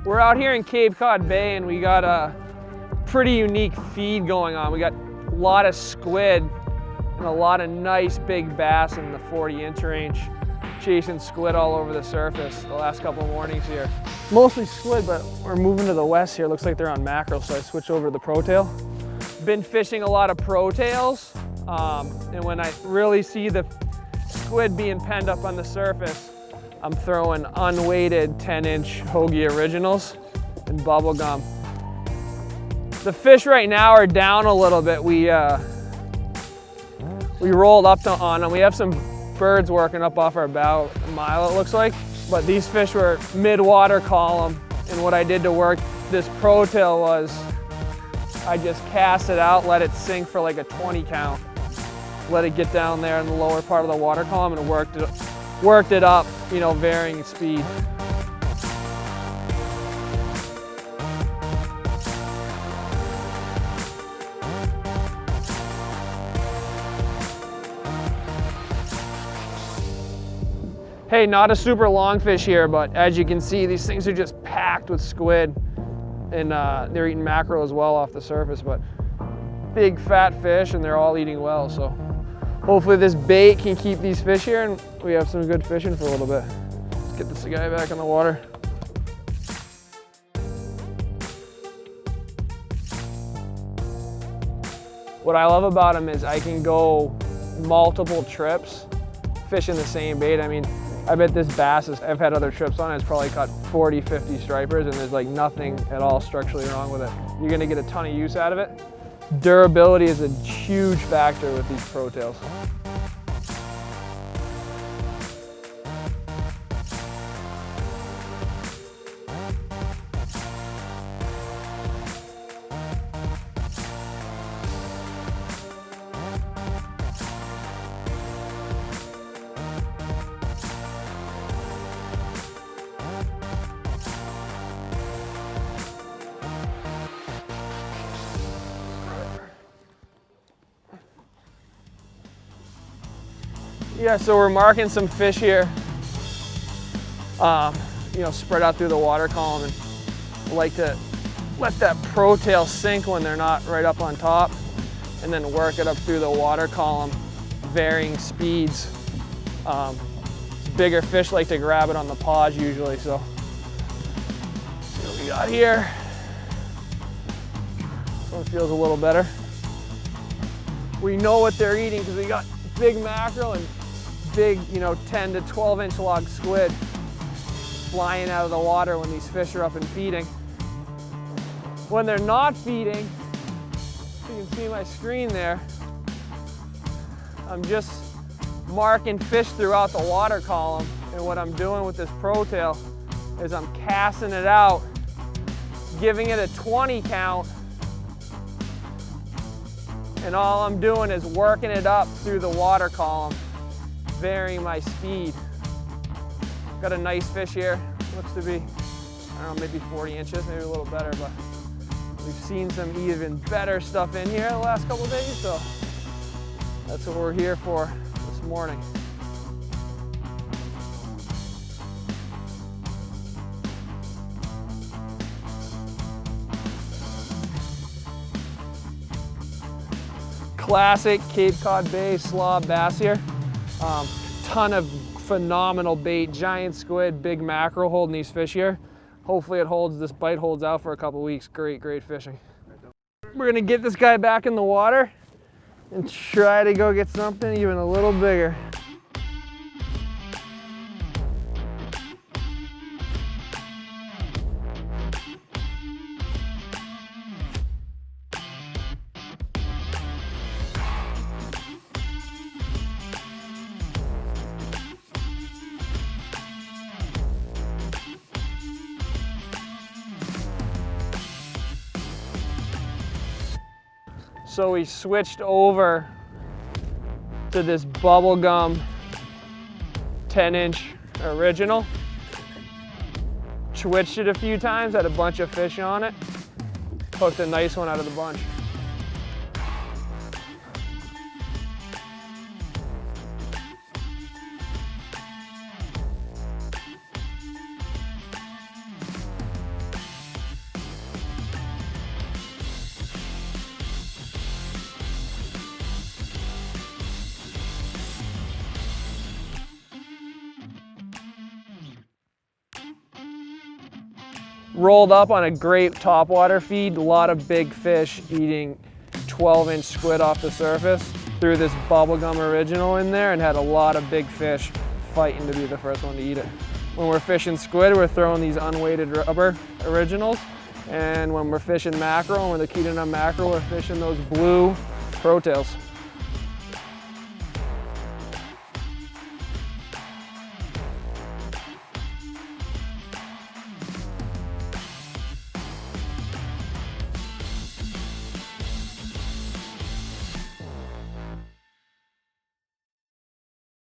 We're out here in Cape Cod Bay and we got a pretty unique feed going on. We got a lot of squid and a lot of nice big bass in the 40-inch range, chasing squid all over the surface the last couple of mornings here. Mostly squid, but we're moving to the west here. Looks like they're on mackerel, so I switched over to the pro-tail. Been fishing a lot of pro-tails, and when I really see the squid being penned up on the surface, I'm throwing unweighted 10-inch Hoagie Originals and bubble gum. The fish right now are down a little bit. We rolled up on them. We have some birds working up off our bow, a mile it looks like. But these fish were mid-water column, and what I did to work this pro-tail was I just cast it out, let it sink for like a 20 count. Let it get down there in the lower part of the water column and worked it up, you know, varying speed. Hey, not a super long fish here, but as you can see, these things are just packed with squid, and they're eating mackerel as well off the surface, but big fat fish, and they're all eating well, so hopefully this bait can keep these fish here and we have some good fishing for a little bit. Let's get this guy back in the water. What I love about him is I can go multiple trips fishing the same bait. I mean, I bet this bass I've had other trips on, it's probably caught 40, 50 stripers, and there's like nothing at all structurally wrong with it. You're gonna get a ton of use out of it. Durability is a huge factor with these pro-tails. Yeah, so we're marking some fish here, you know, spread out through the water column, and I like to let that pro-tail sink when they're not right up on top, and then work it up through the water column, varying speeds. Bigger fish like to grab it on the paws usually, so see what we got here. This one feels a little better. We know what they're eating because we got big mackerel and big, you know, 10 to 12-inch log squid flying out of the water when these fish are up and feeding. When they're not feeding, you can see my screen there, I'm just marking fish throughout the water column, and what I'm doing with this pro-tail is I'm casting it out, giving it a 20 count, and all I'm doing is working it up through the water column, varying my speed. Got a nice fish here. Looks to be, I don't know, maybe 40 inches, maybe a little better, but we've seen some even better stuff in here the last couple of days, so that's what we're here for this morning. Classic Cape Cod Bay slob bass here. Ton of phenomenal bait, giant squid, big mackerel holding these fish here. Hopefully this bite holds out for a couple weeks. Great fishing. We're gonna get this guy back in the water and try to go get something even a little bigger. So we switched over to this bubblegum 10-inch original. Switched it a few times, had a bunch of fish on it. Hooked a nice one out of the bunch. rolled up on a great topwater feed, a lot of big fish eating 12-inch squid off the surface. Threw this bubblegum original in there and had a lot of big fish fighting to be the first one to eat it. When we're fishing squid, we're throwing these unweighted rubber originals. And when we're fishing mackerel, when they're keating on mackerel, we're fishing those blue pro tails.